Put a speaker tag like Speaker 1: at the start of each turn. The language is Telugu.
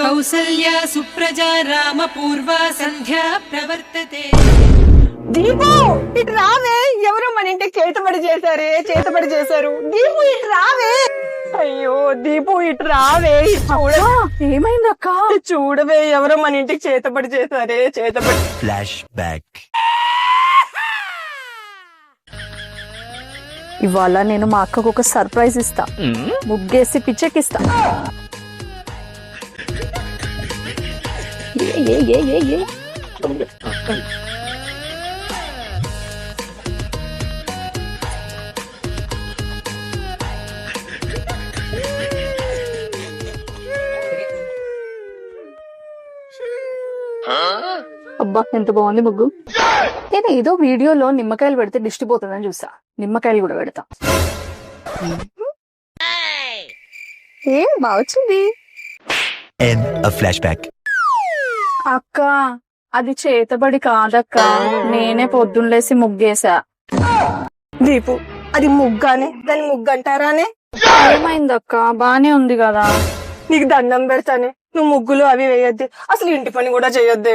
Speaker 1: కౌసల్యా సుప్రజా రామ పూర్వా సంధ్యా ప్రవర్తతే.
Speaker 2: దీపు ఇటు రావే, ఎవరో మన ఇంటికి చేతబడి చేశారు. దీపు ఇటు రావే. అయ్యో దీపు ఇటు రావే, ఏమైందక్క? చూడవే, ఎవరో మన ఇంటికి చేతబడి చేశారే.
Speaker 3: Flash back.
Speaker 4: ఇవాళ నేను మా అక్కకు ఒక సర్ప్రైజ్ ఇస్తా, ముగ్గేసి పిచ్చెక్కిస్తా. అబ్బా ఎంత బాగుంది ముగ్గు. నేను ఏదో వీడియోలో నిమ్మకాయలు పెడితే దిష్టి పోతుందని చూసా, నిమ్మకాయలు కూడా పెడతా. ఏం బాగుంది
Speaker 3: ఫ్లాష్ బ్యాక్.
Speaker 4: అక్క అది చేతబడి కాదక్క, నేనే పొద్దున్నేసి ముగ్గేసా.
Speaker 2: దీపు అది ముగ్గానే, దాని ముగ్గు అంటారానే?
Speaker 4: ఏమైందక్క? బానే ఉంది కదా.
Speaker 2: నీకు దండం పెడతానే, నువ్వు ముగ్గులు అవి వేయొద్దు, అసలు ఇంటి పని కూడా చేయొద్దు.